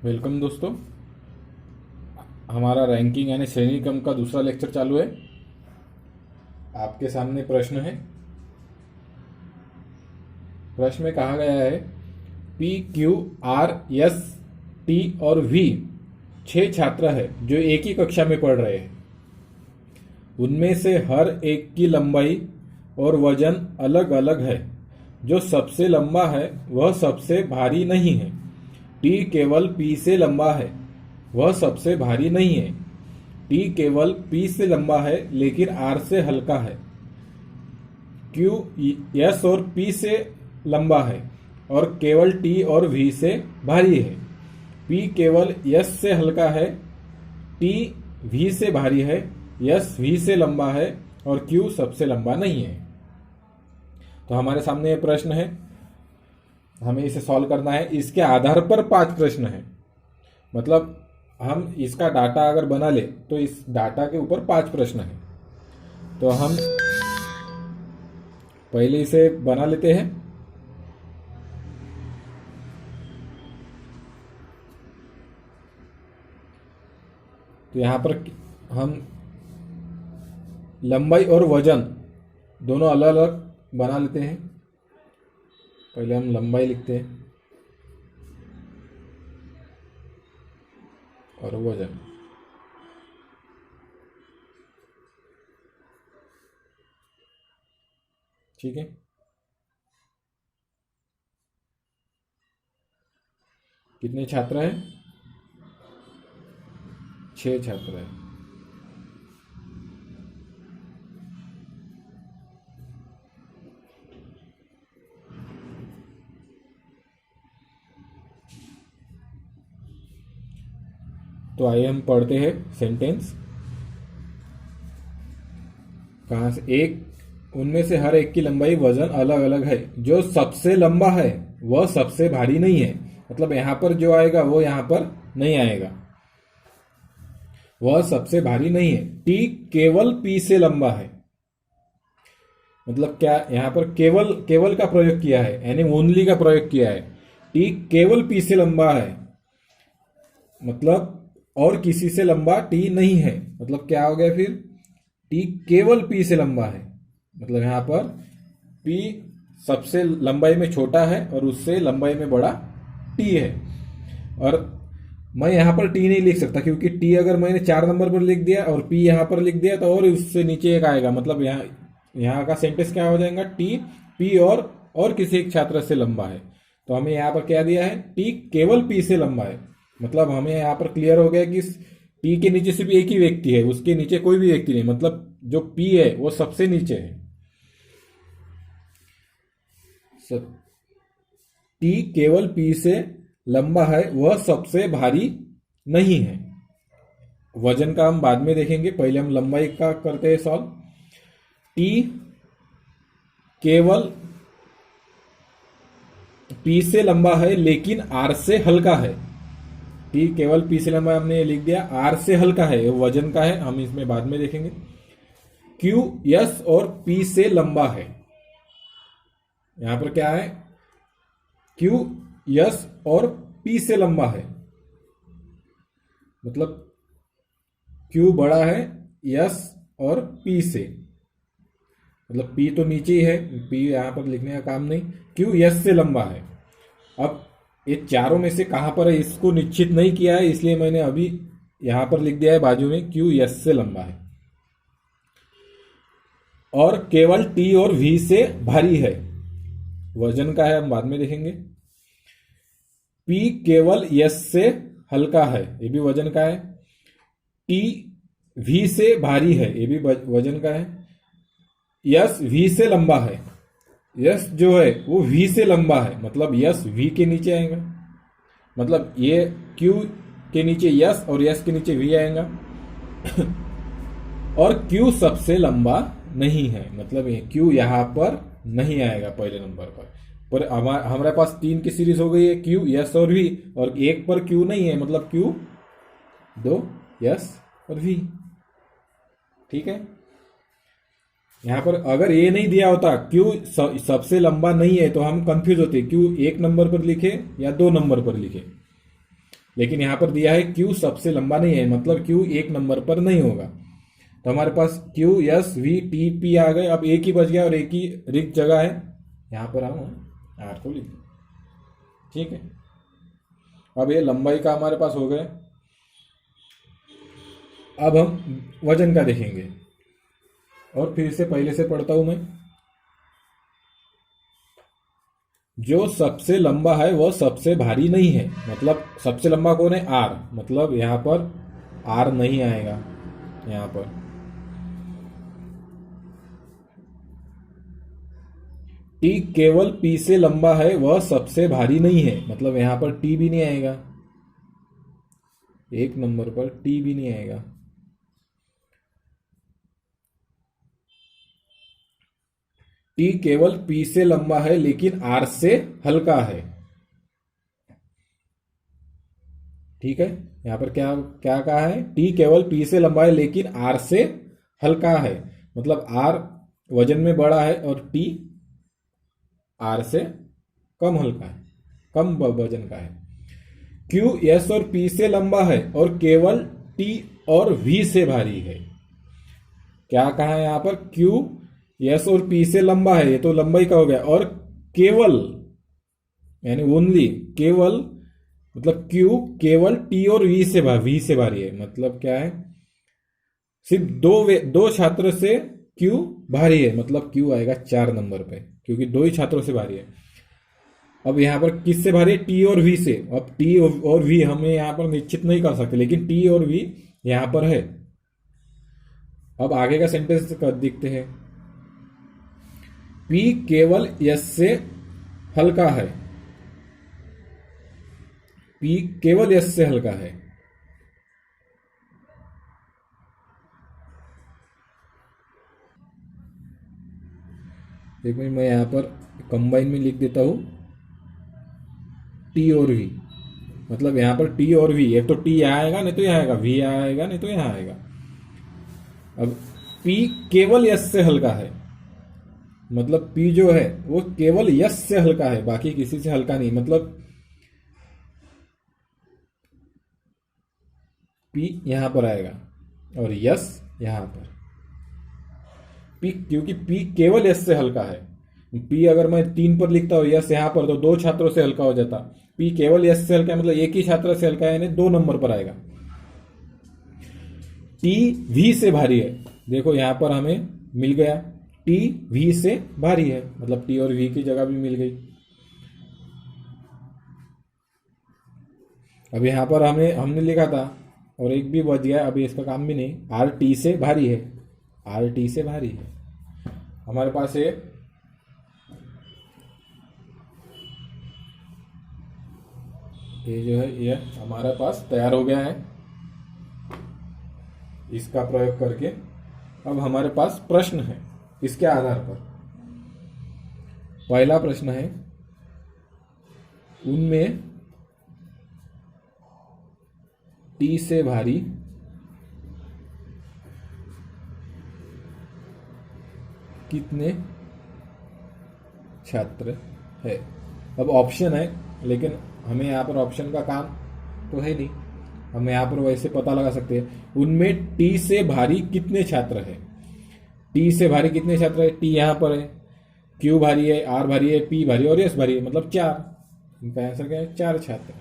Welcome दोस्तों। हमारा ranking यानी श्रेणी क्रम का दूसरा लेक्चर चालू है। आपके सामने प्रश्न है। प्रश्न में कहा गया है P Q R S T और वी 6 छात्र है जो एक ही कक्षा में पढ़ रहे हैं। उनमें से हर एक की लंबाई और वजन अलग अलग है। जो सबसे लंबा है वह सबसे भारी नहीं है। टी केवल पी से लंबा है, वह सबसे भारी नहीं है। टी केवल पी से लंबा है लेकिन आर से हल्का है। क्यू एस और पी से लंबा है और केवल टी और वी से भारी है। पी केवल एस से हल्का है, टी वी से भारी है, एस वी से लंबा है और क्यू सबसे लंबा नहीं है। तो हमारे सामने ये प्रश्न है, हमें इसे सॉल्व करना है। इसके आधार पर 5 प्रश्न हैं। मतलब हम इसका डाटा अगर बना ले तो इस डाटा के ऊपर 5 प्रश्न हैं। तो हम पहले इसे बना लेते हैं। तो यहां पर हम लंबाई और वजन दोनों अलग अलग बना लेते हैं। पहले हम लंबाई लिखते हैं और वजन। ठीक है, कितने छात्र हैं? 6 छात्र हैं। तो आइए हम पढ़ते हैं सेंटेंस। कहां से? एक उनमें से हर एक की लंबाई वजन अलग अलग है। जो सबसे लंबा है वह सबसे भारी नहीं है। मतलब यहां पर जो आएगा वो यहां पर नहीं आएगा। वह सबसे भारी नहीं है। टी केवल पी से लंबा है। मतलब क्या? यहां पर केवल केवल का प्रयोग किया है, यानी ओनली का प्रयोग किया है। टी केवल पी से लंबा है, मतलब और किसी से लंबा टी नहीं है। मतलब क्या हो गया फिर? टी केवल पी से लंबा है। मतलब यहां पर पी सबसे लंबाई में छोटा है और उससे लंबाई में बड़ा टी है। और मैं यहां पर टी नहीं लिख सकता क्योंकि टी अगर मैंने 4 नंबर पर लिख दिया और पी यहां पर लिख दिया तो और उससे नीचे एक आएगा। मतलब यहाँ का सेंटेंस क्या हो जाएगा? टी पी और किसी एक छात्र से लंबा है। तो हमें यहाँ पर क्या दिया है? टी केवल पी से लंबा है। मतलब हमें यहाँ पर क्लियर हो गया कि टी के नीचे सिर्फ एक ही व्यक्ति है, उसके नीचे कोई भी व्यक्ति नहीं। मतलब जो पी है वो सबसे नीचे है। टी केवल पी से लंबा है, वह सबसे भारी नहीं है। वजन का हम बाद में देखेंगे, पहले हम लंबाई का करते हैं सॉल्व। टी केवल पी से लंबा है लेकिन आर से हल्का है। टी केवल पी से लंबा हमने लिख दिया, आर से हल्का है, वजन का है, हम इसमें बाद में देखेंगे। क्यू एस और पी से लंबा है। यहां पर क्या है? क्यू एस और पी से लंबा है। मतलब क्यू बड़ा है एस और पी से। मतलब पी तो नीचे ही है, पी यहां पर लिखने का काम नहीं। क्यू एस से लंबा है। अब ये चारों में से कहां पर है इसको निश्चित नहीं किया है, इसलिए मैंने अभी यहां पर लिख दिया है बाजू में क्यू एस से लंबा है। और केवल टी और वी से भारी है। वजन का है, हम बाद में देखेंगे। पी केवल एस से हल्का है, ये भी वजन का है। टी वी से भारी है, ये भी वजन का है। यस वी से लंबा है। यस जो है वो वी से लंबा है, मतलब यस वी के नीचे आएगा। मतलब ये क्यू के नीचे यस और यस के नीचे वी आएगा। और क्यू सबसे लंबा नहीं है, मतलब ये क्यू यहां पर नहीं आएगा पहले नंबर पर हमारे पास 3 की सीरीज हो गई है, क्यू यस और वी, और एक पर क्यू नहीं है, मतलब क्यू 2 यस और वी। ठीक है। यहां पर अगर ये नहीं दिया होता क्यू सबसे लंबा नहीं है तो हम कंफ्यूज होते, क्यू 1 नंबर पर लिखे या 2 नंबर पर लिखे। लेकिन यहां पर दिया है क्यू सबसे लंबा नहीं है, मतलब क्यू एक नंबर पर नहीं होगा। तो हमारे पास Q S V T P आ गए। अब एक ही बच गया और एक ही रिक्त जगह है, यहां पर आऊँ आर को लिख, ठीक है। अब ये लंबाई का हमारे पास हो गया। अब हम वजन का देखेंगे, और फिर से पहले से पढ़ता हूं मैं। जो सबसे लंबा है वह सबसे भारी नहीं है, मतलब सबसे लंबा कौन है, आर, मतलब यहां पर आर नहीं आएगा। यहां पर टी केवल पी से लंबा है वह सबसे भारी नहीं है, मतलब यहां पर टी भी नहीं आएगा, एक नंबर पर टी भी नहीं आएगा। टी केवल पी से लंबा है लेकिन आर से हल्का है, ठीक है। यहां पर क्या क्या कहा है, टी केवल पी से लंबा है लेकिन आर से हल्का है, मतलब आर वजन में बड़ा है और टी आर से कम हल्का है, कम वजन का है। क्यू एस और पी से लंबा है और केवल टी और वी से भारी है। क्या कहा है यहां पर, क्यू एस और पी से लंबा है, ये तो लंबाई का हो गया, और केवल यानी ओनली, केवल मतलब क्यू केवल टी और वी से भारी है, मतलब क्या है, सिर्फ दो छात्र से क्यू भारी है, मतलब क्यू आएगा 4 नंबर पे, क्योंकि दो ही छात्रों से भारी है। अब यहां पर किससे भारी है, टी और वी से। अब टी और वी हमें यहां पर निश्चित नहीं कर सकते, लेकिन टी और वी यहां पर है। अब आगे का सेंटेंस दिखते हैं। पी केवल एस से हल्का है, पी केवल एस से हल्का है। एक मिनट, मैं यहां पर कंबाइन में लिख देता हूं, टी और वी, मतलब यहां पर टी और वी, एक तो टी यहां आएगा नहीं तो यहां आएगा, वी आएगा नहीं तो यहां आएगा। अब पी केवल यस से हल्का है, मतलब पी जो है वो केवल यस से हल्का है, बाकी किसी से हल्का नहीं, मतलब पी यहां पर आएगा और यस यहां पर। पी, क्योंकि पी केवल यस से हल्का है। पी अगर मैं 3 पर लिखता हूं यस यहां पर, तो 2 छात्रों से हल्का हो जाता। पी केवल यस से हल्का है, मतलब एक ही छात्र से हल्का है, यानी 2 नंबर पर आएगा। टी वी से भारी है, देखो यहां पर हमें मिल गया, टी वी से भारी है, मतलब टी और वी की जगह भी मिल गई। अब यहां पर हमने लिखा था और एक भी बच गया, अभी इसका काम भी नहीं, आर टी से भारी है, आर टी से भारी है। हमारे पास ये जो है ये हमारे पास तैयार हो गया है, इसका प्रयोग करके। अब हमारे पास प्रश्न है इसके आधार पर। पहला प्रश्न है, उनमें टी से भारी कितने छात्र है। अब ऑप्शन है, लेकिन हमें यहां पर ऑप्शन का काम तो है नहीं, हम यहां पर वैसे पता लगा सकते हैं। उनमें टी से भारी कितने छात्र है, टी से भारी कितने छात्र है, टी यहां पर है, क्यू भारी है, आर भारी है, पी भारी है और एस भारी है, मतलब 4। इनका आंसर क्या है, 4 छात्र।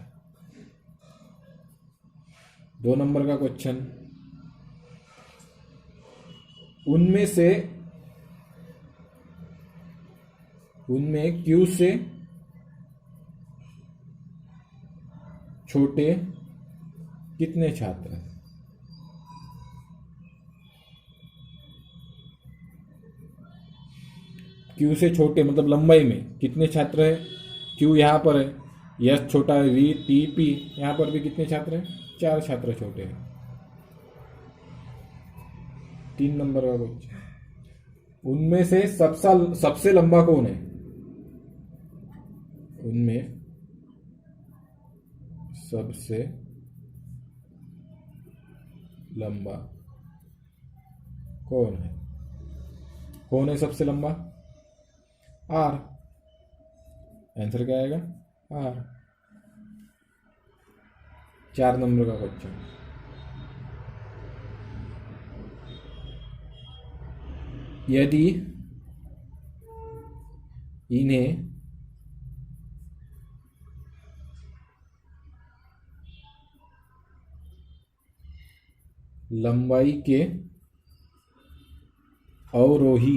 2 नंबर का क्वेश्चन, उनमें क्यू से छोटे कितने छात्र हैं। क्यू से छोटे मतलब लंबाई में कितने छात्र है, क्यू यहां पर है, यस छोटा है, वी टी पी, यहां पर भी कितने छात्र हैं, 4 छात्र छोटे हैं। 3 नंबर का क्वेश्चन, उनमें से सबसे लंबा कौन है, उनमें सबसे लंबा कौन है सबसे लंबा, आर। आंसर क्या आएगा, आर। 4 नंबर का क्वेश्चन। यदि इन्हें लंबाई के अवरोही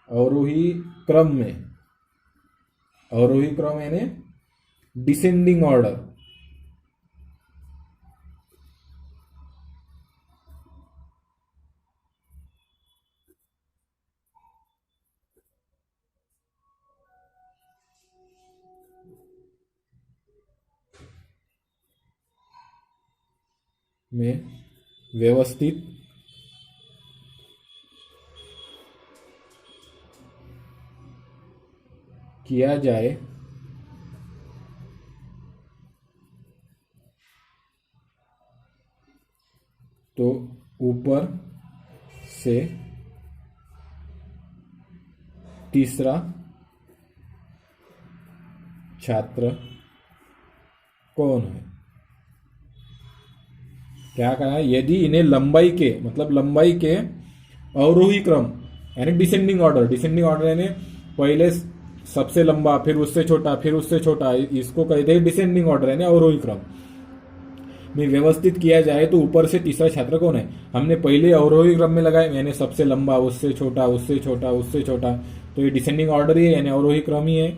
अवरोही क्रम में, अवरोही क्रम यानी डिसेंडिंग ऑर्डर, में व्यवस्थित किया जाए तो ऊपर से तीसरा छात्र कौन है। क्या कहा है, यदि इन्हें लंबाई के, मतलब लंबाई के अवरोही क्रम यानी डिसेंडिंग ऑर्डर, डिसेंडिंग ऑर्डर यानी पहले सबसे लंबा, फिर उससे छोटा, फिर उससे छोटा, इसको कहते हैं डिसेंडिंग ऑर्डर यानी अवरोही क्रम में व्यवस्थित किया जाए तो ऊपर से तीसरा छात्र कौन है। हमने पहले अवरोही क्रम में लगाए, यानी सबसे लंबा, उससे छोटा, उससे छोटा, उससे छोटा, तो ये डिसेंडिंग ऑर्डर ही है यानी अवरोही क्रम ही है।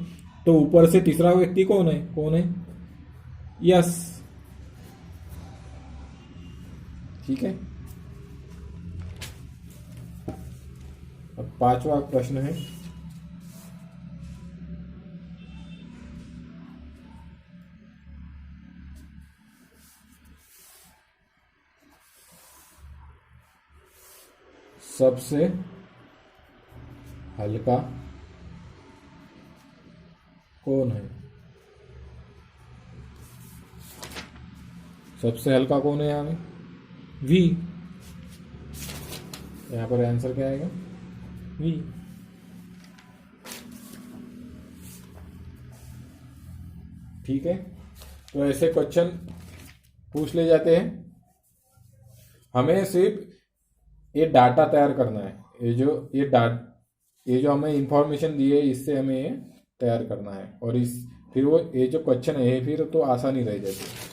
तो ऊपर से तीसरा व्यक्ति कौन है, कौन है, यस। ठीक है। अब 5वां प्रश्न है, सबसे हल्का कौन है। सबसे हल्का कौन है यहाँ में, वी। यहाँ पर आंसर क्या आएगा, वी। ठीक है। तो ऐसे क्वेश्चन पूछ ले जाते हैं। हमें सिर्फ ये डाटा तैयार करना है, ये जो हमें इंफॉर्मेशन दी है इससे हमें ये तैयार करना है, और इस फिर वो ये जो क्वेश्चन है फिर तो आसानी रह जाती है।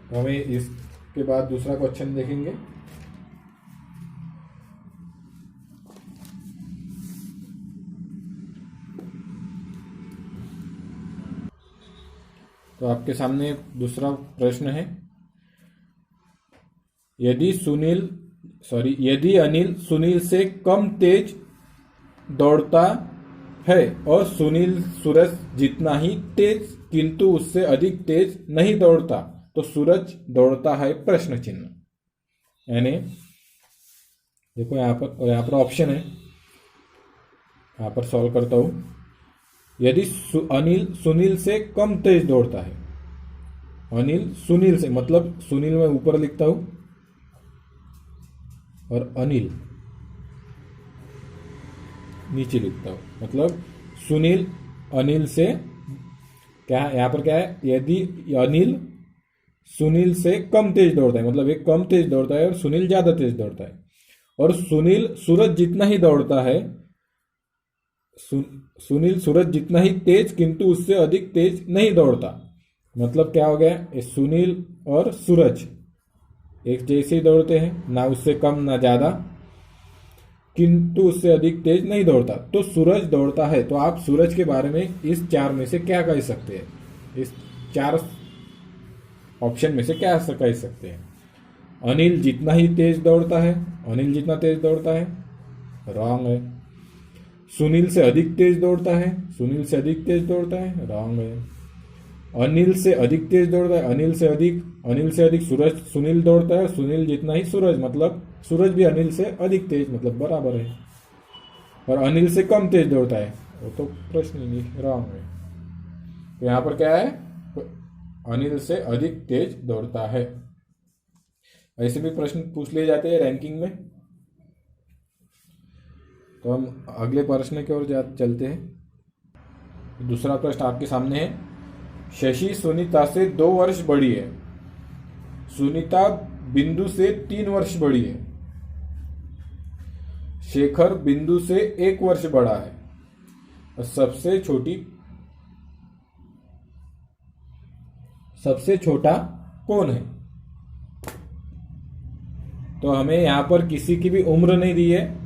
तो हमें इसके बाद दूसरा क्वेश्चन देखेंगे। तो आपके सामने दूसरा प्रश्न है, यदि अनिल सुनील से कम तेज दौड़ता है और सुनील सूरज जितना ही तेज किंतु उससे अधिक तेज नहीं दौड़ता तो सूरज दौड़ता है, प्रश्न चिन्ह। यानी देखो यहाँ पर ऑप्शन है, यहाँ पर सॉल्व करता हूं। यदि अनिल सुनील से कम तेज दौड़ता है, अनिल सुनील से, मतलब सुनील मैं ऊपर लिखता हूं और अनिल नीचे लिखता हूं, मतलब सुनील अनिल से, क्या यहाँ पर क्या है, यदि अनिल सुनील से कम तेज दौड़ता है, मतलब एक कम तेज दौड़ता है और सुनील ज्यादा तेज दौड़ता है, और सुनील सूरज जितना ही दौड़ता है, सुनील सूरज जितना ही तेज किंतु उससे अधिक तेज नहीं दौड़ता। मतलब क्या हो गया, सुनील और सूरज एक जैसे ही दौड़ते हैं, ना उससे कम ना ज्यादा, किंतु उससे अधिक तेज नहीं दौड़ता, तो सूरज दौड़ता है। तो आप सूरज के बारे में इस 4 में से क्या कह सकते हैं, इस 4 ऑप्शन में से क्या कह सकते हैं। अनिल जितना ही तेज दौड़ता है, अनिल जितना तेज दौड़ता है, रॉन्ग है। सुनील से अधिक तेज दौड़ता है, सुनील से अधिक तेज दौड़ता है, रॉन्ग है। अनिल से अधिक तेज दौड़ता है, अनिल से अधिक सूरज सुनील दौड़ता है, सुनील जितना ही सूरज, मतलब सूरज भी अनिल से अधिक तेज, मतलब बराबर है। और अनिल से कम तेज दौड़ता है, वो तो प्रश्न ही नहीं, रॉन्ग है। तो यहाँ पर क्या है, अनिल से अधिक तेज दौड़ता है। ऐसे भी प्रश्न पूछ लिए जाते हैं रैंकिंग में। तो हम अगले प्रश्न की ओर चलते हैं। दूसरा प्रश्न आपके सामने है। शशि सुनीता से 2 वर्ष बड़ी है। सुनीता बिंदु से 3 वर्ष बड़ी है। शेखर बिंदु से 1 वर्ष बड़ा है और सबसे छोटा कौन है? तो हमें यहां पर किसी की भी उम्र नहीं दी है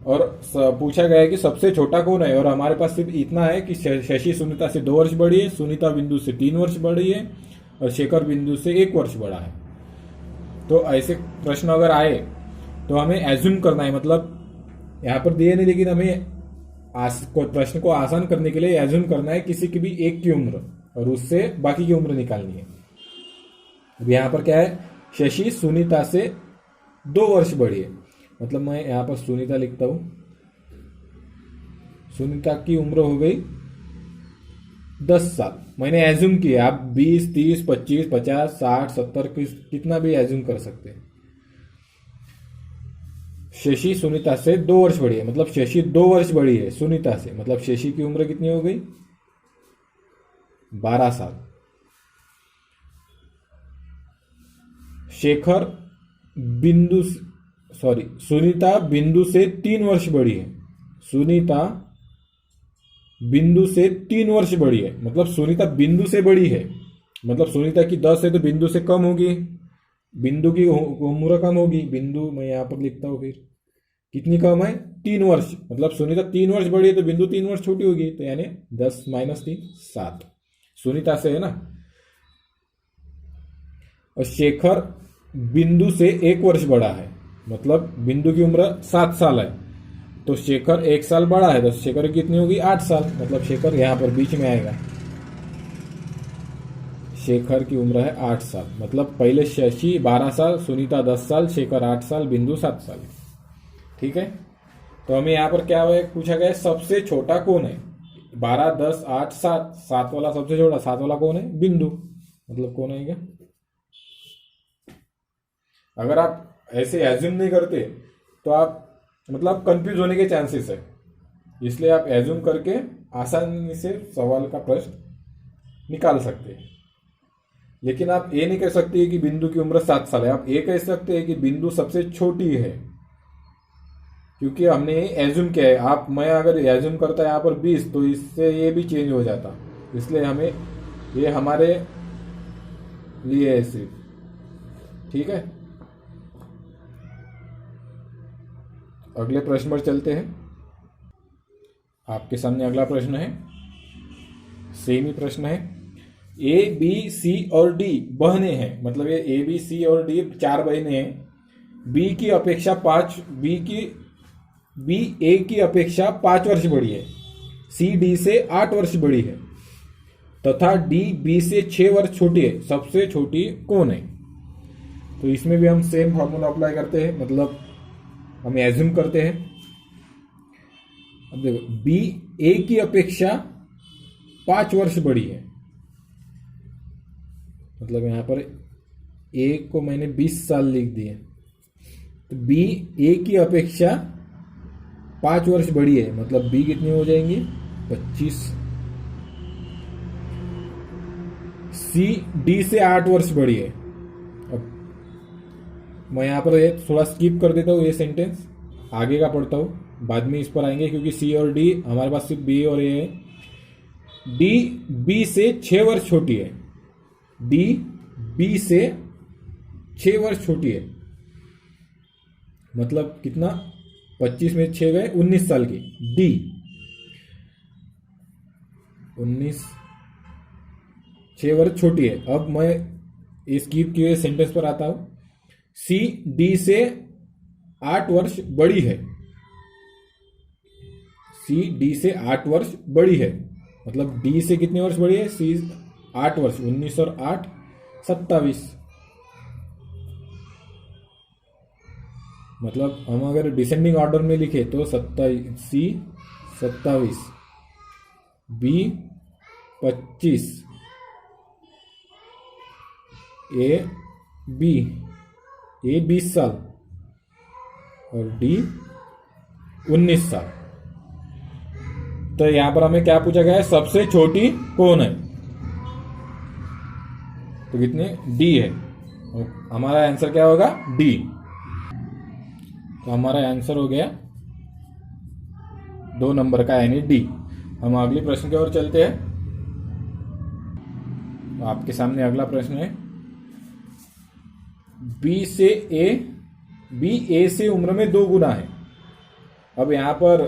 और पूछा गया है कि सबसे छोटा कौन है, और हमारे पास सिर्फ इतना है कि शशि सुनीता से 2 वर्ष बड़ी है, सुनीता बिंदु से 3 वर्ष बड़ी है और शेखर बिंदु से 1 वर्ष बड़ा है। तो ऐसे प्रश्न अगर आए तो हमें एज्यूम करना है, मतलब यहां पर दिए नहीं लेकिन हमें प्रश्न को आसान करने के लिए एज्यूम करना है किसी की भी एक की उम्र और उससे बाकी की उम्र निकालनी है। अब यहां पर क्या है, शशि सुनीता से 2 वर्ष बड़ी है, मतलब मैं यहां पर सुनीता लिखता हूं। सुनीता की उम्र हो गई 10 साल। मैंने एज्यूम किया, आप 20, 30, 25, 50, 60, 70 कितना भी एज्यूम कर सकते हैं। शशि सुनीता से 2 वर्ष बड़ी है, मतलब शशि 2 वर्ष बड़ी है सुनीता से, मतलब शशि की उम्र कितनी हो गई? 12 साल। सुनीता बिंदु से 3 वर्ष बड़ी है। सुनीता बिंदु से 3 वर्ष बड़ी है, मतलब सुनीता बिंदु से बड़ी है, मतलब सुनीता की 10 है तो बिंदु से कम होगी, बिंदु की उम्र कम होगी। बिंदु मैं यहां पर लिखता हूं, फिर कितनी कम है? 3 वर्ष, मतलब सुनीता 3 वर्ष बड़ी है तो बिंदु 3 वर्ष छोटी होगी, तो यानी 10 - 3 7 सुनीता से है ना। और शेखर बिंदु से 1 वर्ष बड़ा है, मतलब बिंदु की उम्र 7 साल है तो शेखर 1 साल बड़ा है, तो शेखर कितनी होगी? 8 साल, मतलब शेखर यहां पर बीच में आएगा। शेखर की उम्र है 8 साल, मतलब पहले शशि 12 साल, सुनीता 10 साल, शेखर 8 साल, बिंदु 7 साल। ठीक है, तो हमें यहां पर क्या पूछा गया है? सबसे छोटा कौन है? 12, 10, 8, 7, 7 वाला सबसे छोटा, 7 वाला कौन है? बिंदु, मतलब कौन है क्या? अगर आप ऐसे एज्यूम नहीं करते तो आप मतलब कंफ्यूज होने के चांसेस है, इसलिए आप एज्यूम करके आसानी से सवाल का प्रश्न निकाल सकते हैं। लेकिन आप ये नहीं कह सकते कि बिंदु की उम्र 7 साल है, आप ये कह सकते हैं कि बिंदु सबसे छोटी है, क्योंकि हमने एज्यूम किया है। मैं अगर एज्यूम करता है यहाँ पर 20 तो इससे ये भी चेंज हो जाता, इसलिए हमें ये हमारे लिए है सिर्फ। ठीक है, अगले प्रश्न पर चलते हैं। आपके सामने अगला प्रश्न है, सेम ही प्रश्न है। ए, बी, सी और डी बहनें हैं, मतलब ये ए, बी, सी और डी 4 बहनें हैं। बी की अपेक्षा 5 बी ए की अपेक्षा 5 वर्ष बड़ी है। सी डी से 8 वर्ष बड़ी है तथा डी बी से 6 वर्ष छोटी है। सबसे छोटी कौन है? तो इसमें भी हम सेम फॉर्मूला अप्लाई करते हैं, मतलब हम एज्यूम करते हैं। अब देखो, बी ए की अपेक्षा 5 वर्ष बड़ी है, मतलब यहां पर ए को मैंने 20 साल लिख दिए, तो बी ए की अपेक्षा 5 वर्ष बड़ी है, मतलब बी कितनी हो जाएंगी? 25। सी डी से 8 वर्ष बड़ी है। अब मैं यहां पर थोड़ा स्किप कर देता हूं, ये सेंटेंस आगे का पढ़ता हूं, बाद में इस पर आएंगे, क्योंकि सी और डी हमारे पास सिर्फ बी और ए है। डी बी से 6 वर्ष छोटी है। डी बी से 6 वर्ष छोटी है, मतलब कितना? 25 में 6 गए 19 साल की। डी 19, 6 वर्ष छोटी है। अब मैं इस स्किप किए सेंटेंस पर आता हूं। सी डी से 8 वर्ष बड़ी है। सी डी से 8 वर्ष बड़ी है, मतलब डी से कितने वर्ष बड़ी है? सी 8 वर्ष, 19 और 8 27, मतलब हम अगर डिसेंडिंग ऑर्डर में लिखे तो 27, सी 27, बी 25, ए 20 साल और डी 19 साल। तो यहां पर हमें क्या पूछा गया है, सबसे छोटी कौन है, तो कितनी, डी है। और हमारा आंसर क्या होगा, डी। तो हमारा आंसर हो गया 2 नंबर का यानी डी। हम अगले प्रश्न की ओर चलते हैं। तो आपके सामने अगला प्रश्न है, बी ए से उम्र में 2 गुना है। अब यहां पर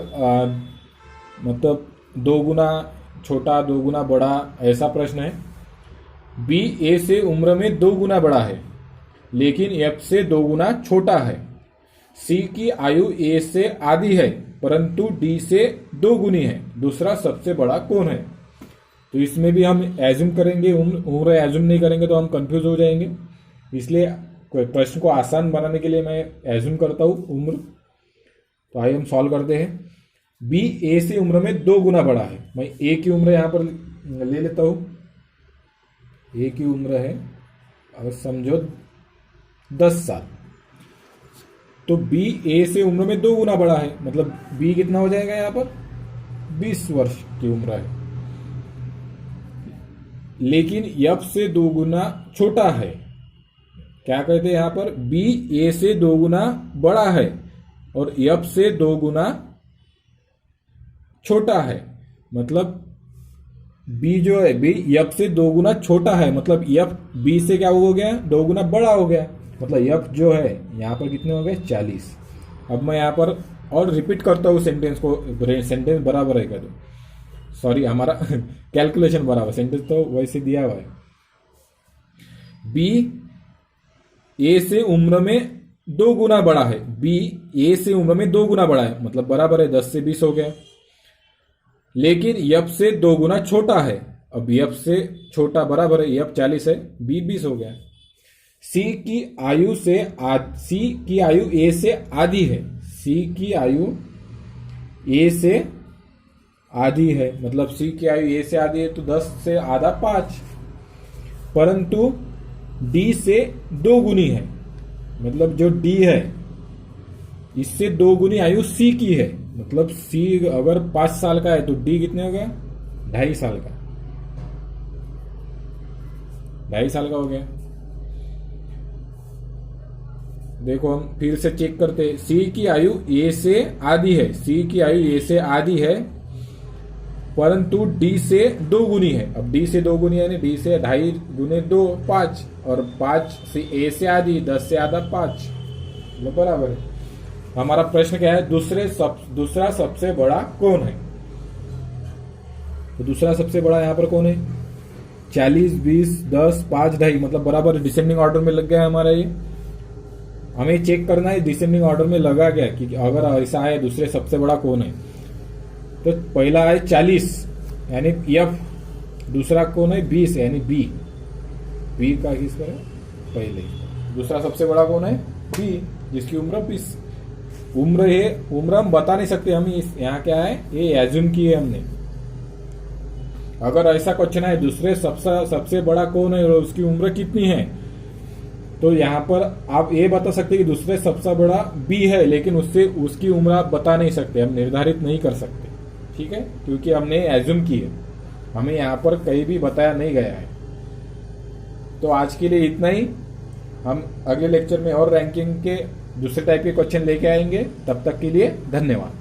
मतलब 2 गुना छोटा 2 गुना बड़ा ऐसा प्रश्न है। बी ए से उम्र में 2 गुना बड़ा है लेकिन एफ से 2 गुना छोटा है। सी की आयु ए से आधी है परंतु डी से 2 गुनी है। दूसरा सबसे बड़ा कौन है। तो इसमें भी हम एज्यूम करेंगे, उम्र एज्यूम नहीं करेंगे तो हम कंफ्यूज हो जाएंगे। इसलिए प्रश्न को आसान बनाने के लिए मैं एज्यूम करता हूं उम्र। तो आइए हम सॉल्व करते हैं। बी ए से उम्र में 2 गुना बड़ा है। मैं ए की उम्र यहां पर ले लेता हूं। ए की उम्र है, अगर समझो 10 साल, तो बी ए से उम्र में 2 गुना बड़ा है, मतलब बी कितना हो जाएगा यहां पर, 20 वर्ष की उम्र है। लेकिन एफ से 2 गुना छोटा है। क्या कहते हैं यहां पर, बी ए से 2 गुना बड़ा है और एफ से 2 गुना छोटा है। मतलब बी जो है, बी एफ से 2 गुना छोटा है, मतलब एफ बी से क्या हो गया, 2 गुना बड़ा हो गया। मतलब एफ जो है यहां पर कितने हो गए, 40। अब मैं यहां पर और रिपीट करता हूं सेंटेंस को, सेंटेंस बराबर है क्या, तो सॉरी हमारा कैलकुलेशन बराबर, सेंटेंस तो वैसे दिया हुआ है। बी ए से उम्र में 2 गुना बड़ा है। बी ए से उम्र में 2 गुना बड़ा है, मतलब बराबर है, 10 से 20 हो गया। लेकिन एफ से 2 गुना छोटा है। अब एफ से छोटा बराबर है, एफ 40 है, बी 20 हो गया। सी की आयु ए से आधी है। सी की आयु ए से आधी है, मतलब सी की आयु ए से आधी है, तो 10 से आधा 5, परंतु डी से 2 गुनी है। मतलब जो डी है इससे 2 गुनी आयु सी की है। मतलब सी अगर 5 साल का है तो डी कितने हो गया, 2.5 साल का, 2.5 साल का हो गया। देखो हम फिर से चेक करते हैं। सी की आयु ए से आधी है। सी की आयु ए से आधी है परंतु डी से 2 गुनी है। अब डी से 2 गुनी है, डी से 2.5 गुने 2 5, और 5 से ए से आधी, 10 से आधा 5, मतलब बराबर है। हमारा प्रश्न क्या है, दूसरा सबसे बड़ा कौन है। तो दूसरा सबसे बड़ा यहां पर कौन है, 40 20 10 5 2.5, मतलब बराबर डिसेंडिंग ऑर्डर में लग गया है हमारा ये। हमें चेक करना है डिसेंडिंग ऑर्डर में लगा गया कि अगर ऐसा है दूसरे सबसे बड़ा कौन है। तो पहला है 40 यानी एफ, दूसरा कौन है 20 यानी बी का किस पर है पहले। दूसरा सबसे बड़ा कौन है, बी, जिसकी उम्र 20। उम्र हम बता नहीं सकते, हम यहाँ क्या है ये एज्यूम की है हमने। अगर ऐसा क्वेश्चन है दूसरे सबसे बड़ा कौन है और उसकी उम्र कितनी है, तो यहाँ पर आप ये बता सकते कि दूसरे सबसे बड़ा बी है, लेकिन उसकी उम्र आप बता नहीं सकते, हम निर्धारित नहीं कर सकते, ठीक है, क्योंकि हमने एज्यूम की है, हमें यहाँ पर कहीं भी बताया नहीं गया है। तो आज के लिए इतना ही। हम अगले लेक्चर में और रैंकिंग के दूसरे टाइप के क्वेश्चन लेके आएंगे। तब तक के लिए धन्यवाद।